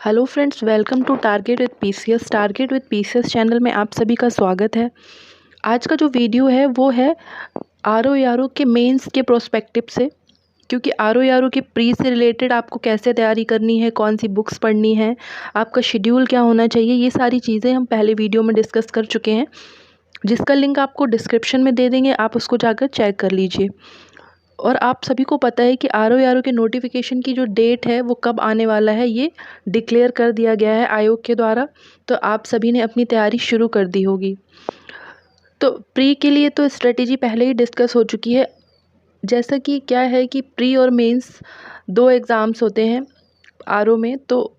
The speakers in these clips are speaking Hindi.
Hello friends, welcome to target with PCS. Target with PCS channel में आप सभी का स्वागत है। आज का जो वीडियो है वो है आरओ के मेंस के प्रोस्पेक्टिव से, क्योंकि आरओ के प्री से रिलेटेड आपको कैसे तैयारी करनी है, कौन सी बुक्स पढ़नी है, आपका शेड्यूल क्या होना चाहिए, ये सारी चीज़ें हम पहले वीडियो में डिस्कस कर चुके हैं, जिसका लिंक आपको डिस्क्रिप्शन में दे देंगे। आप उसको जाकर चेक कर लीजिए। और आप सभी को पता है कि आरओ के नोटिफिकेशन की जो डेट है वो कब आने वाला है, ये डिक्लेयर कर दिया गया है आयोग के द्वारा। तो आप सभी ने अपनी तैयारी शुरू कर दी होगी। तो प्री के लिए तो स्ट्रेटेजी पहले ही डिस्कस हो चुकी है। जैसा कि क्या है कि प्री और मेंस दो एग्ज़ाम्स होते हैं आरओ में, तो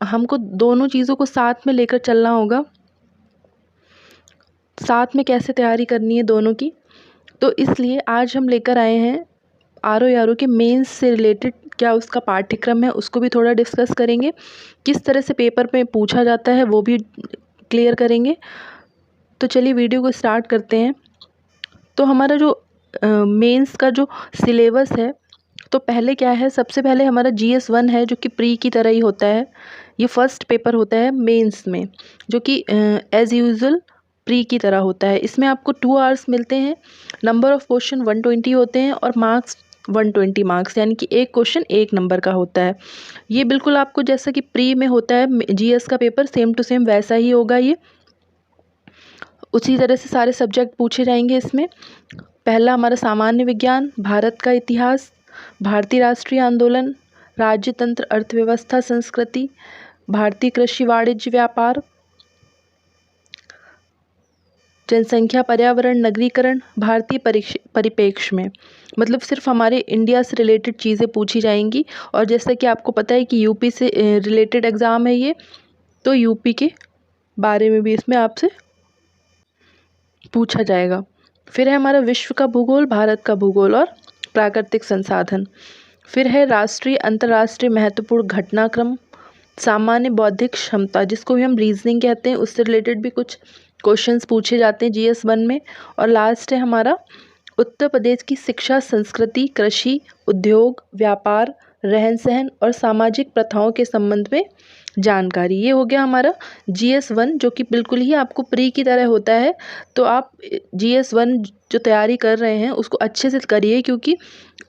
हमको दोनों चीज़ों को साथ में लेकर चलना होगा। साथ में कैसे तैयारी करनी है दोनों की, तो इसलिए आज हम लेकर आए हैं आरओ के मेंस से रिलेटेड क्या उसका पाठ्यक्रम है, उसको भी थोड़ा डिस्कस करेंगे। किस तरह से पेपर में पूछा जाता है वो भी क्लियर करेंगे। तो चलिए वीडियो को स्टार्ट करते हैं। तो हमारा जो मेंस का जो सिलेबस है, तो पहले क्या है, सबसे पहले हमारा GS1 है जो कि प्री की तरह ही होता है। ये फर्स्ट पेपर होता है मेंस में, जो कि एज़ यूजुअल प्री की तरह होता है। इसमें आपको 2 आवर्स मिलते हैं, नंबर ऑफ़ क्वेश्चन 120 होते हैं और मार्क्स 120 मार्क्स, यानी कि एक क्वेश्चन 1 नंबर का होता है। ये बिल्कुल आपको जैसा कि प्री में होता है GS का पेपर, सेम टू सेम वैसा ही होगा। ये उसी तरह से सारे सब्जेक्ट पूछे जाएंगे इसमें। पहला हमारा सामान्य विज्ञान, भारत का इतिहास, भारतीय राष्ट्रीय आंदोलन, राज्यतंत्र, अर्थव्यवस्था, संस्कृति, भारतीय कृषि, वाणिज्य, व्यापार, जनसंख्या, पर्यावरण, नगरीकरण, भारतीय परिप्रेक्ष्य में, मतलब सिर्फ हमारे इंडिया से रिलेटेड चीज़ें पूछी जाएंगी। और जैसा कि आपको पता है कि यूपी से रिलेटेड एग्ज़ाम है ये, तो यूपी के बारे में भी इसमें आपसे पूछा जाएगा। फिर है हमारा विश्व का भूगोल, भारत का भूगोल और प्राकृतिक संसाधन। फिर है राष्ट्रीय अंतर्राष्ट्रीय महत्वपूर्ण घटनाक्रम, सामान्य बौद्धिक क्षमता जिसको भी हम रीजनिंग कहते हैं, उससे रिलेटेड भी कुछ क्वेश्चंस पूछे जाते हैं GS1 में। और लास्ट है हमारा उत्तर प्रदेश की शिक्षा, संस्कृति, कृषि, उद्योग, व्यापार, रहन सहन और सामाजिक प्रथाओं के संबंध में जानकारी। ये हो गया हमारा GS1, जो कि बिल्कुल ही आपको प्री की तरह होता है। तो आप GS1 जो तैयारी कर रहे हैं उसको अच्छे से करिए, क्योंकि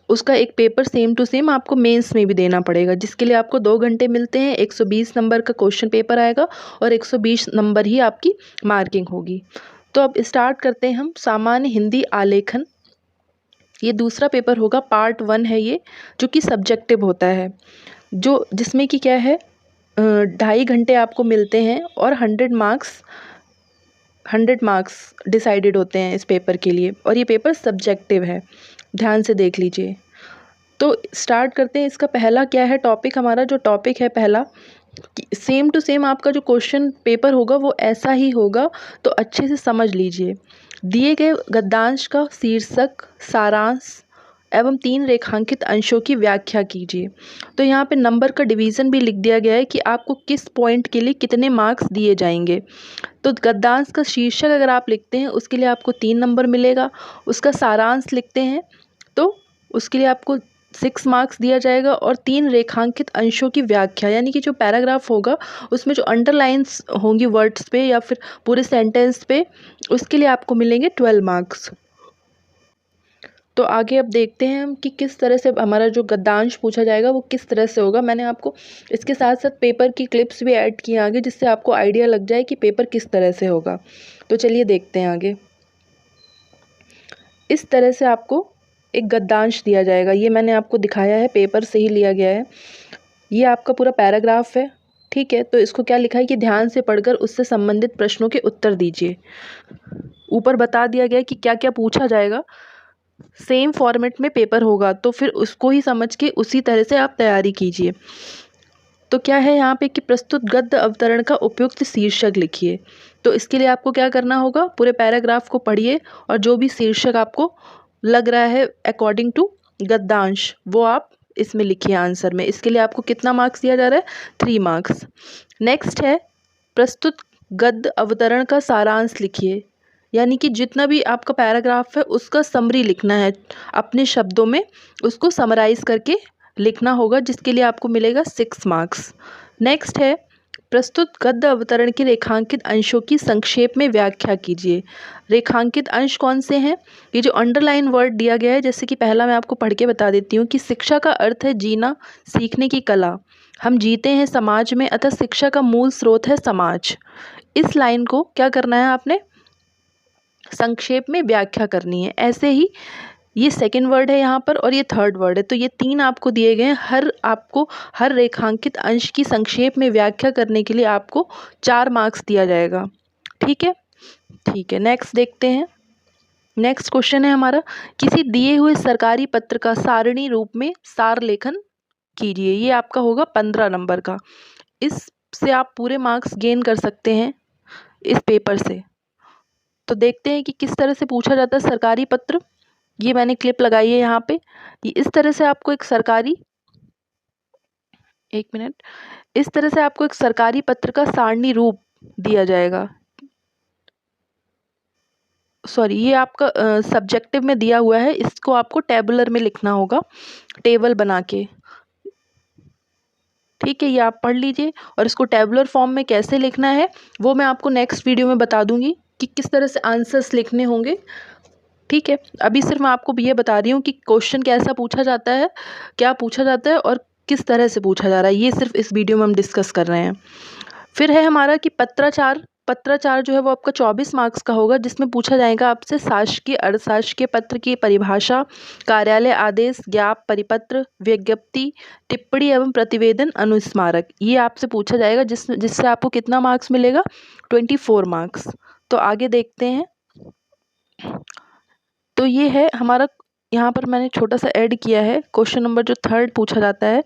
उसका एक पेपर सेम टू सेम आपको मेंस में भी देना पड़ेगा, जिसके लिए आपको 2 घंटे मिलते हैं। 120 नंबर का क्वेश्चन पेपर आएगा और 120 नंबर ही आपकी मार्किंग होगी। तो अब स्टार्ट करते हैं हम। सामान्य हिंदी आलेखन, ये दूसरा पेपर होगा, पार्ट 1 है ये, जो कि सब्जेक्टिव होता है, जो जिसमें कि क्या है 2.5 घंटे आपको मिलते हैं और 100 मार्क्स डिसाइडेड होते हैं इस पेपर के लिए। और ये पेपर सब्जेक्टिव है, ध्यान से देख लीजिए। तो स्टार्ट करते हैं। इसका पहला क्या है टॉपिक, हमारा जो टॉपिक है पहला, सेम टू सेम आपका जो क्वेश्चन पेपर होगा वो ऐसा ही होगा, तो अच्छे से समझ लीजिए। दिए गए गद्यांश का शीर्षक, सारांश एवं 3 रेखांकित अंशों की व्याख्या कीजिए। तो यहाँ पे नंबर का डिवीज़न भी लिख दिया गया है कि आपको किस पॉइंट के लिए कितने मार्क्स दिए जाएंगे। तो गद्यांश का शीर्षक अगर आप लिखते हैं उसके लिए आपको 3 नंबर मिलेगा। उसका सारांश लिखते हैं तो उसके लिए आपको 6 मार्क्स दिया जाएगा। और 3 रेखांकित अंशों की व्याख्या, यानी कि जो पैराग्राफ होगा उसमें जो अंडरलाइंस होंगी वर्ड्स पे या फिर पूरे सेंटेंस पे, उसके लिए आपको मिलेंगे 12 मार्क्स। तो आगे अब देखते हैं हम कि किस तरह से हमारा जो गद्यांश पूछा जाएगा वो किस तरह से होगा। मैंने आपको इसके साथ साथ पेपर की क्लिप्स भी ऐड किए आगे, जिससे आपको आइडिया लग जाए कि पेपर किस तरह से होगा। तो चलिए देखते हैं आगे। इस तरह से आपको एक गद्यांश दिया जाएगा, ये मैंने आपको दिखाया है, पेपर से ही लिया गया है। ये आपका पूरा पैराग्राफ है, ठीक है। तो इसको क्या लिखा है कि ध्यान से पढ़कर उससे संबंधित प्रश्नों के उत्तर दीजिए। ऊपर बता दिया गया है कि क्या क्या पूछा जाएगा। सेम फॉर्मेट में पेपर होगा, तो फिर उसको ही समझ के उसी तरह से आप तैयारी कीजिए। तो क्या है यहाँ पे कि प्रस्तुत गद्य अवतरण का उपयुक्त शीर्षक लिखिए। तो इसके लिए आपको क्या करना होगा, पूरे पैराग्राफ को पढ़िए और जो भी शीर्षक आपको लग रहा है अकॉर्डिंग टू गद्यांश, वो आप इसमें लिखिए आंसर में। इसके लिए आपको कितना मार्क्स दिया जा रहा है, 3 मार्क्स। नेक्स्ट है प्रस्तुत गद्य अवतरण का सारांश लिखिए, यानी कि जितना भी आपका पैराग्राफ है उसका समरी लिखना है, अपने शब्दों में उसको समराइज करके लिखना होगा, जिसके लिए आपको मिलेगा 6 मार्क्स। नेक्स्ट है प्रस्तुत गद्य अवतरण के रेखांकित अंशों की संक्षेप में व्याख्या कीजिए। रेखांकित अंश कौन से हैं? ये जो अंडरलाइन वर्ड दिया गया है, जैसे कि पहला मैं आपको पढ़ के बता देती हूँ कि शिक्षा का अर्थ है जीना, सीखने की कला। हम जीते हैं समाज में, अतः शिक्षा का मूल स्रोत है समाज। इस लाइन को क्या करना है आपने? संक्षेप में व्याख्या करनी है। ऐसे ही ये सेकंड वर्ड है यहाँ पर और ये थर्ड वर्ड है, तो ये 3 आपको दिए गए हैं। आपको हर रेखांकित अंश की संक्षेप में व्याख्या करने के लिए आपको 4 मार्क्स दिया जाएगा। ठीक है, ठीक है। नेक्स्ट देखते हैं। नेक्स्ट क्वेश्चन है हमारा, किसी दिए हुए सरकारी पत्र का सारणी रूप में सार लेखन कीजिए। ये आपका होगा 15 नंबर का। इससे आप पूरे मार्क्स गेन कर सकते हैं इस पेपर से। तो देखते हैं कि किस तरह से पूछा जाता है सरकारी पत्र। ये मैंने क्लिप लगाई है यहाँ पे। ये इस तरह से आपको एक सरकारी, एक मिनट, इस तरह से आपको एक सरकारी पत्र का सारणी रूप दिया जाएगा। सॉरी, ये आपका सब्जेक्टिव में दिया हुआ है, इसको आपको टेबुलर में लिखना होगा, टेबल बना के। ठीक है, ये आप पढ़ लीजिए और इसको टेबुलर फॉर्म में कैसे लिखना है वो मैं आपको नेक्स्ट वीडियो में बता दूंगी कि किस तरह से आंसर्स लिखने होंगे। ठीक है, अभी सिर्फ मैं आपको ये बता रही हूँ कि क्वेश्चन कैसा पूछा जाता है, क्या पूछा जाता है और किस तरह से पूछा जा रहा है, ये सिर्फ इस वीडियो में हम डिस्कस कर रहे हैं। फिर है हमारा कि पत्राचार। पत्राचार जो है वो आपका 24 मार्क्स का होगा, जिसमें पूछा जाएगा आपसे शासकीय अर्धशासकीय पत्र की परिभाषा, कार्यालय आदेश, ज्ञाप, परिपत्र, विज्ञप्ति, टिप्पणी एवं प्रतिवेदन, अनुस्मारक। ये आपसे पूछा जाएगा जिससे आपको कितना मार्क्स मिलेगा? 24 मार्क्स। तो आगे देखते हैं। तो ये है हमारा, यहाँ पर मैंने छोटा सा ऐड किया है। क्वेश्चन नंबर जो 3 पूछा जाता है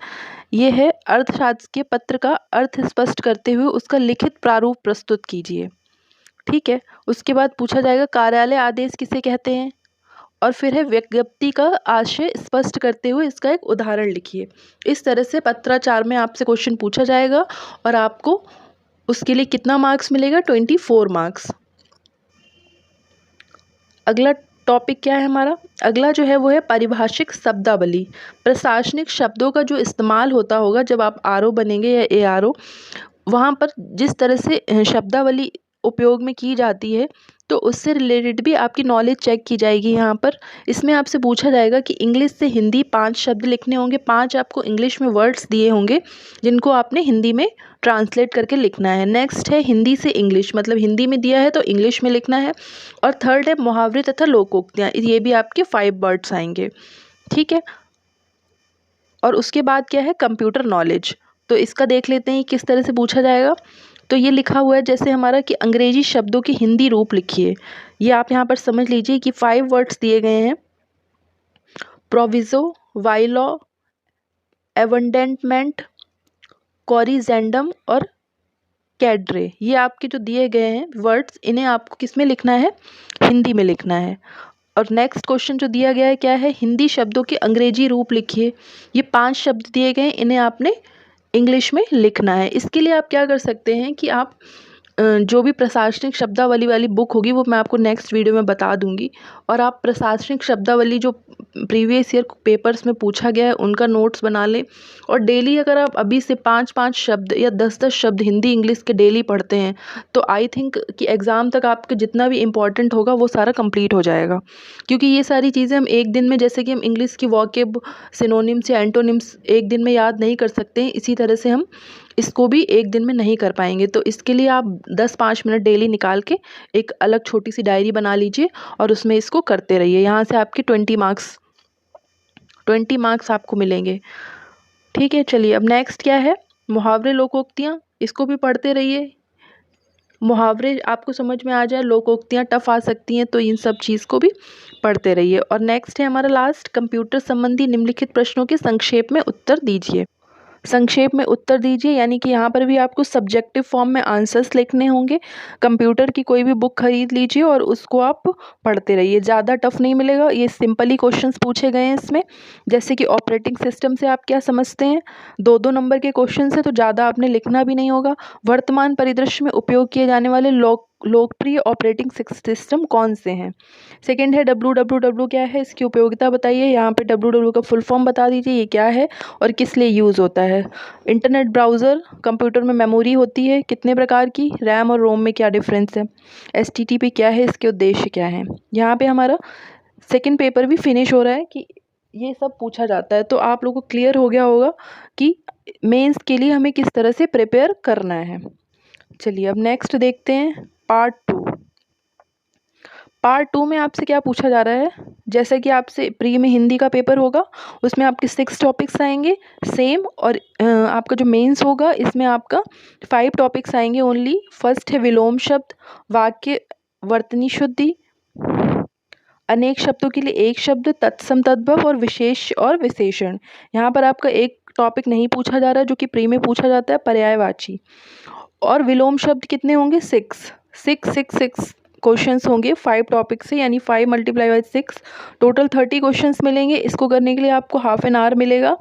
ये है, अर्थशास्त्रीय पत्र का अर्थ स्पष्ट करते हुए उसका लिखित प्रारूप प्रस्तुत कीजिए। ठीक है, उसके बाद पूछा जाएगा कार्यालय आदेश किसे कहते हैं, और फिर है विज्ञप्ति का आशय स्पष्ट करते हुए इसका एक उदाहरण लिखिए। इस तरह से पत्राचार में आपसे क्वेश्चन पूछा जाएगा और आपको उसके लिए कितना मार्क्स मिलेगा? 24 मार्क्स। अगला टॉपिक क्या है हमारा? अगला जो है वो है पारिभाषिक शब्दावली। प्रशासनिक शब्दों का जो इस्तेमाल होता होगा जब आप आरओ बनेंगे या एआरओ, वहाँ पर जिस तरह से शब्दावली उपयोग में की जाती है तो उससे रिलेटेड भी आपकी नॉलेज चेक की जाएगी यहाँ पर। इसमें आपसे पूछा जाएगा कि इंग्लिश से हिंदी 5 शब्द लिखने होंगे। 5 आपको इंग्लिश में वर्ड्स दिए होंगे जिनको आपने हिंदी में ट्रांसलेट करके लिखना है। नेक्स्ट है हिंदी से इंग्लिश, मतलब हिंदी में दिया है तो इंग्लिश में लिखना है। और थर्ड है मुहावरे तथा लोकोक्तियाँ, ये भी आपके 5 वर्ड्स आएंगे। ठीक है, और उसके बाद क्या है? Computer knowledge. तो इसका देख लेते हैं किस तरह से पूछा जाएगा। तो ये लिखा हुआ है जैसे हमारा कि अंग्रेजी शब्दों के हिंदी रूप लिखिए। ये आप यहाँ पर समझ लीजिए कि 5 वर्ड्स दिए गए हैं, प्रोविजो, वाइलॉ, एवंडेंटमेंट, कॉरिजेंडम और कैड्रे। ये आपके जो दिए गए हैं वर्ड्स, इन्हें आपको किस में लिखना है? हिंदी में लिखना है। और नेक्स्ट क्वेश्चन जो दिया गया है क्या है? हिंदी शब्दों के अंग्रेजी रूप लिखिए। ये 5 शब्द दिए गए हैं, इन्हें आपने इंग्लिश में लिखना है। इसके लिए आप क्या कर सकते हैं कि आप जो भी प्रशासनिक शब्दावली वाली बुक होगी वो मैं आपको नेक्स्ट वीडियो में बता दूंगी, और आप प्रशासनिक शब्दावली जो प्रीवियस ईयर पेपर्स में पूछा गया है उनका नोट्स बना लें। और डेली अगर आप अभी से 5-5 शब्द या 10-10 शब्द हिंदी इंग्लिश के डेली पढ़ते हैं तो आई थिंक कि एग्ज़ाम तक आपके जितना भी इम्पॉर्टेंट होगा वो सारा कंप्लीट हो जाएगा। क्योंकि ये सारी चीज़ें हम एक दिन में, जैसे कि हम इंग्लिश की वॉकेब, सिनोनिम्स या एंटोनिम्स एक दिन में याद नहीं कर सकते हैं, इसी तरह से हम इसको भी एक दिन में नहीं कर पाएंगे। तो इसके लिए आप 10-5 मिनट डेली निकाल के एक अलग छोटी सी डायरी बना लीजिए और उसमें इसको करते रहिए। यहाँ से आपके 20 मार्क्स आपको मिलेंगे। ठीक है, चलिए अब नेक्स्ट क्या है? मुहावरे लोकोक्तियाँ, इसको भी पढ़ते रहिए। मुहावरे आपको समझ में आ जाए, लोकोक्तियाँ टफ आ सकती हैं, तो इन सब चीज़ को भी पढ़ते रहिए। और नेक्स्ट है हमारा लास्ट, कंप्यूटर संबंधी निम्नलिखित प्रश्नों के संक्षेप में उत्तर दीजिए। संक्षेप में उत्तर दीजिए यानी कि यहाँ पर भी आपको सब्जेक्टिव फॉर्म में आंसर्स लिखने होंगे। कंप्यूटर की कोई भी बुक खरीद लीजिए और उसको आप पढ़ते रहिए। ज़्यादा टफ नहीं मिलेगा, ये सिंपली क्वेश्चंस पूछे गए हैं इसमें। जैसे कि ऑपरेटिंग सिस्टम से आप क्या समझते हैं, 2-2 नंबर के क्वेश्चन है तो ज़्यादा आपने लिखना भी नहीं होगा। वर्तमान परिदृश्य में उपयोग किए जाने वाले लोकप्रिय ऑपरेटिंग सिस्टम कौन से हैं। सेकंड है www क्या है, इसकी उपयोगिता बताइए। यहाँ पे www का फुल फॉर्म बता दीजिए, ये क्या है और किस लिए यूज़ होता है। इंटरनेट ब्राउज़र, कंप्यूटर में मेमोरी होती है कितने प्रकार की, रैम और रोम में क्या डिफरेंस है, HTTP क्या है, इसके उद्देश्य क्या हैं। यहाँ पे हमारा सेकंड पेपर भी फिनिश हो रहा है कि ये सब पूछा जाता है। तो आप लोगों को क्लियर हो गया होगा कि मेंस के लिए हमें किस तरह से प्रिपेयर करना है। चलिए अब नेक्स्ट देखते हैं पार्ट 2। पार्ट 2 में आपसे क्या पूछा जा रहा है, जैसे कि आपसे प्री में हिंदी का पेपर होगा उसमें आपके 6 टॉपिक्स आएंगे सेम, और आपका जो मेंस होगा इसमें आपका 5 टॉपिक्स आएंगे ओनली। फर्स्ट है विलोम शब्द, वाक्य वर्तनी शुद्धि, अनेक शब्दों के लिए एक शब्द, तत्सम तद्भव और विशेष और विशेषण। यहाँ पर आपका एक टॉपिक नहीं पूछा जा रहा है जो कि प्री में पूछा जाता है, पर्यायवाची। और विलोम शब्द कितने होंगे, 6 क्वेश्चंस होंगे 5 टॉपिक से, यानी 5 × 6 टोटल 30 क्वेश्चंस मिलेंगे। इसको करने के लिए आपको हाफ एन आवर मिलेगा,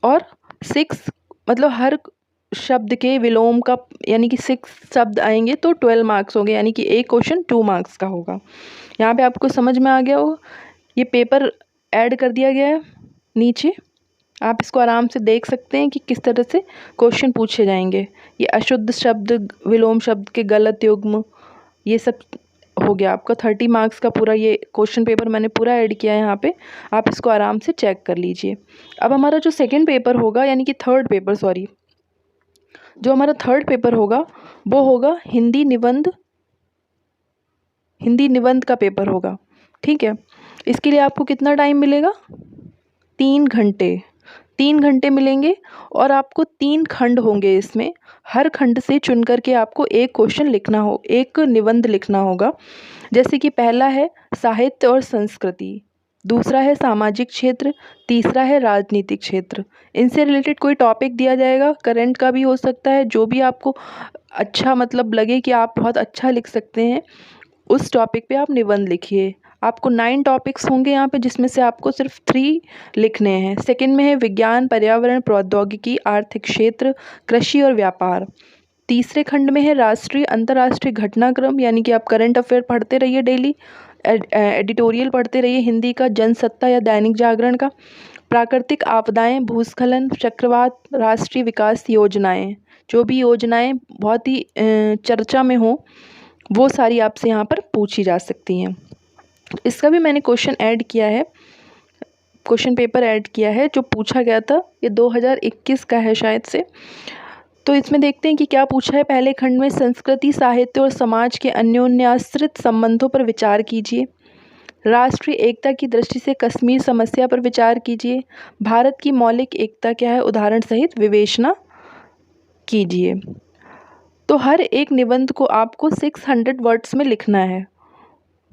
और 6 मतलब हर शब्द के विलोम का यानी कि 6 शब्द आएंगे तो 12 मार्क्स होंगे, यानी कि एक क्वेश्चन 2 मार्क्स का होगा। यहाँ पे आपको समझ में आ गया हो, ये पेपर ऐड कर दिया गया है नीचे, आप इसको आराम से देख सकते हैं कि किस तरह से क्वेश्चन पूछे जाएंगे। ये अशुद्ध शब्द, विलोम शब्द के गलत युग्म, ये सब हो गया आपका 30 मार्क्स का पूरा ये क्वेश्चन पेपर मैंने पूरा ऐड किया है यहाँ पे, आप इसको आराम से चेक कर लीजिए। अब हमारा जो सेकंड पेपर होगा यानी कि थर्ड पेपर सॉरी, जो हमारा थर्ड पेपर होगा वो होगा हिंदी निबंध का पेपर होगा। ठीक है, इसके लिए आपको कितना टाइम मिलेगा, 3 घंटे। 3 घंटे मिलेंगे और आपको 3 खंड होंगे इसमें, हर खंड से चुन करके आपको एक क्वेश्चन लिखना हो, एक निबंध लिखना होगा। जैसे कि पहला है साहित्य और संस्कृति, दूसरा है सामाजिक क्षेत्र, तीसरा है राजनीतिक क्षेत्र। इनसे रिलेटेड कोई टॉपिक दिया जाएगा, करंट का भी हो सकता है, जो भी आपको अच्छा मतलब लगे कि आप बहुत अच्छा लिख सकते हैं उस टॉपिक पे आप निबंध लिखिए। आपको 9 टॉपिक्स होंगे यहाँ पे, जिसमें से आपको सिर्फ 3 लिखने हैं। सेकंड में है विज्ञान, पर्यावरण, प्रौद्योगिकी, आर्थिक क्षेत्र, कृषि और व्यापार। तीसरे खंड में है राष्ट्रीय अंतर्राष्ट्रीय घटनाक्रम, यानी कि आप करंट अफेयर पढ़ते रहिए डेली, एडिटोरियल पढ़ते रहिए हिंदी का, जनसत्ता या दैनिक जागरण का। प्राकृतिक आपदाएं, भूस्खलन, चक्रवात, राष्ट्रीय विकास योजनाएं, जो भी योजनाएं बहुत ही चर्चा में हो वो सारी आपसे यहाँ पर पूछी जा सकती हैं। इसका भी मैंने क्वेश्चन ऐड किया है, क्वेश्चन पेपर ऐड किया है जो पूछा गया था, ये 2021 का है शायद से। तो इसमें देखते हैं कि क्या पूछा है। पहले खंड में संस्कृति, साहित्य और समाज के अन्योन्याश्रित संबंधों पर विचार कीजिए। राष्ट्रीय एकता की दृष्टि से कश्मीर समस्या पर विचार कीजिए। भारत की मौलिक एकता क्या है, उदाहरण सहित विवेचना कीजिए। तो हर एक निबंध को आपको 600 वर्ड्स में लिखना है।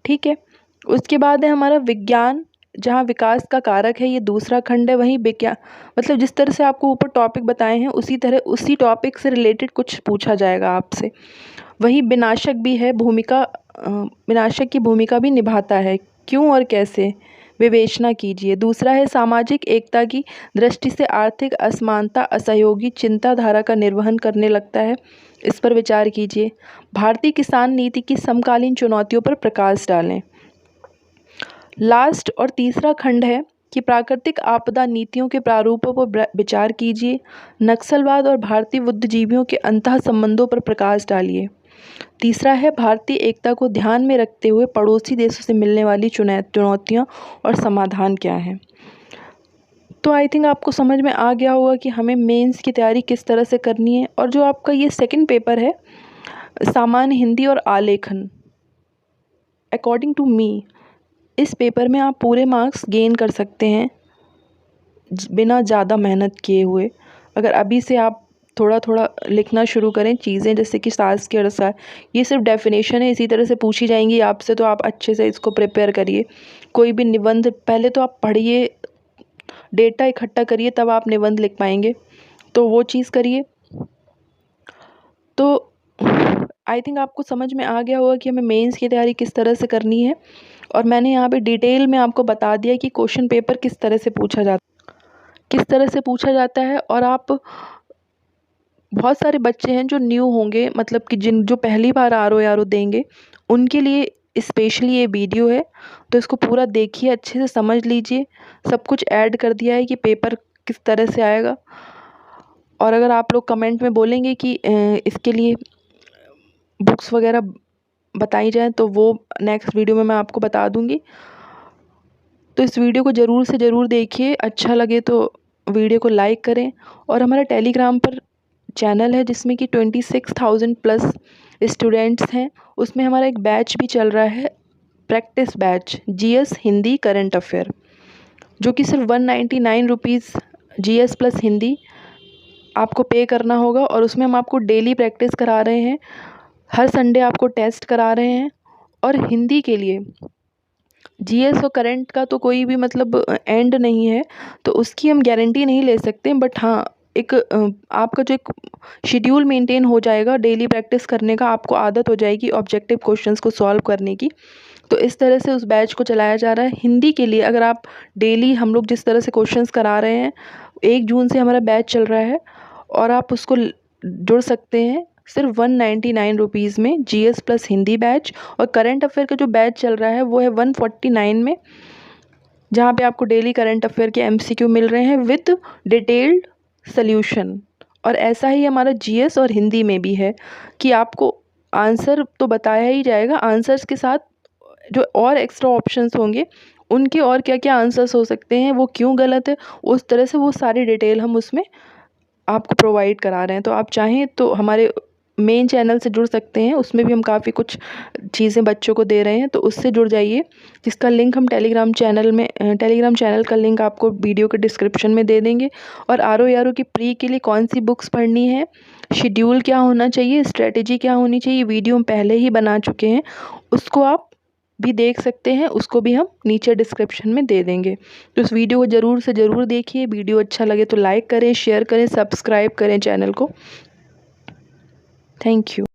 ठीक है, उसके बाद है हमारा विज्ञान, जहाँ विकास का कारक है, ये दूसरा खंड है। वहीं विज्ञान मतलब जिस तरह से आपको ऊपर टॉपिक बताए हैं उसी तरह उसी टॉपिक से रिलेटेड कुछ पूछा जाएगा आपसे। वहीं विनाशक भी है, विनाशक की भूमिका भी निभाता है, क्यों और कैसे, विवेचना कीजिए। दूसरा है सामाजिक एकता की दृष्टि से आर्थिक असमानता असहयोगी चिंताधारा का निर्वहन करने लगता है, इस पर विचार कीजिए। भारतीय किसान नीति की समकालीन चुनौतियों पर प्रकाश डालें। लास्ट और तीसरा खंड है कि प्राकृतिक आपदा नीतियों के प्रारूपों पर विचार कीजिए। नक्सलवाद और भारतीय बुद्धिजीवियों के अंतः संबंधों पर प्रकाश डालिए। तीसरा है भारतीय एकता को ध्यान में रखते हुए पड़ोसी देशों से मिलने वाली चुनौतियाँ और समाधान क्या हैं। तो आई थिंक आपको समझ में आ गया होगा कि हमें मेंस की तैयारी किस तरह से करनी है। और जो आपका ये सेकंड पेपर है सामान्य हिंदी और आलेखन, अकॉर्डिंग टू मी इस पेपर में आप पूरे मार्क्स गेन कर सकते हैं बिना ज़्यादा मेहनत किए हुए। अगर अभी से आप थोड़ा थोड़ा लिखना शुरू करें चीज़ें, जैसे कि सास के अनुसार, ये सिर्फ डेफिनेशन है, इसी तरह से पूछी जाएंगी आपसे, तो आप अच्छे से इसको प्रिपेयर करिए। कोई भी निबंध पहले तो आप पढ़िए, डेटा इकट्ठा करिए, तब आप निबंध लिख पाएंगे, तो वो चीज़ करिए। तो आई थिंक आपको समझ में आ गया होगा कि हमें मेंस की तैयारी किस तरह से करनी है, और मैंने यहाँ पे डिटेल में आपको बता दिया कि क्वेश्चन पेपर किस तरह से पूछा जाता है, और आप बहुत सारे बच्चे हैं जो न्यू होंगे, मतलब कि जो पहली बार RO देंगे, उनके लिए स्पेशली ये वीडियो है। तो इसको पूरा देखिए, अच्छे से समझ लीजिए। सब कुछ ऐड कर दिया है कि पेपर किस तरह से आएगा। और अगर आप लोग कमेंट में बोलेंगे कि इसके लिए बुक्स वगैरह बताई जाए, तो वो नेक्स्ट वीडियो में मैं आपको बता दूंगी। तो इस वीडियो को ज़रूर से ज़रूर देखिए, अच्छा लगे तो वीडियो को लाइक करें। और हमारा टेलीग्राम पर चैनल है जिसमें कि 26,000 प्लस स्टूडेंट्स हैं। उसमें हमारा एक बैच भी चल रहा है, practice batch GS Hindi current affair, जो कि सिर्फ 199 रुपीज़ GS प्लस हिंदी आपको पे करना होगा। और उसमें हम आपको डेली प्रैक्टिस करा रहे हैं, हर संडे आपको टेस्ट करा रहे हैं। और हिंदी के लिए GS और करंट का तो कोई भी मतलब एंड नहीं है, तो उसकी हम गारंटी नहीं ले सकते। बट हाँ, एक आपका जो एक शेड्यूल मेंटेन हो जाएगा डेली प्रैक्टिस करने का, आपको आदत हो जाएगी ऑब्जेक्टिव क्वेश्चंस को सॉल्व करने की। तो इस तरह से उस बैच को चलाया जा रहा है। हिंदी के लिए अगर आप डेली हम लोग जिस तरह से क्वेश्चंस करा रहे हैं, 1 जून से हमारा बैच चल रहा है, और आप उसको जुड़ सकते हैं सिर्फ 199 रुपीज़ में GS प्लस हिंदी बैच। और करंट अफेयर का जो बैच चल रहा है वो है 149 में, जहाँ पे आपको डेली करंट अफेयर के MCQ मिल रहे हैं विद डिटेल्ड सल्यूशन। और ऐसा ही हमारा GS और हिंदी में भी है कि आपको आंसर तो बताया ही जाएगा, आंसर्स के साथ जो और एक्स्ट्रा ऑप्शंस होंगे उनके और क्या क्या आंसर्स हो सकते हैं, वो क्यों गलत है, उस तरह से वो सारी डिटेल हम उसमें आपको प्रोवाइड करा रहे हैं। तो आप चाहें तो हमारे मेन चैनल से जुड़ सकते हैं, उसमें भी हम काफ़ी कुछ चीज़ें बच्चों को दे रहे हैं, तो उससे जुड़ जाइए, जिसका लिंक हम टेलीग्राम चैनल का लिंक आपको वीडियो के डिस्क्रिप्शन में दे देंगे। और RO की प्री के लिए कौन सी बुक्स पढ़नी है, शेड्यूल क्या होना चाहिए, स्ट्रेटेजी क्या होनी चाहिए, वीडियो हम पहले ही बना चुके हैं, उसको आप भी देख सकते हैं, उसको भी हम नीचे डिस्क्रिप्शन में दे देंगे। तो इस वीडियो को ज़रूर से ज़रूर देखिए। वीडियो अच्छा लगे तो लाइक करें, शेयर करें, सब्सक्राइब करें चैनल को। Thank you.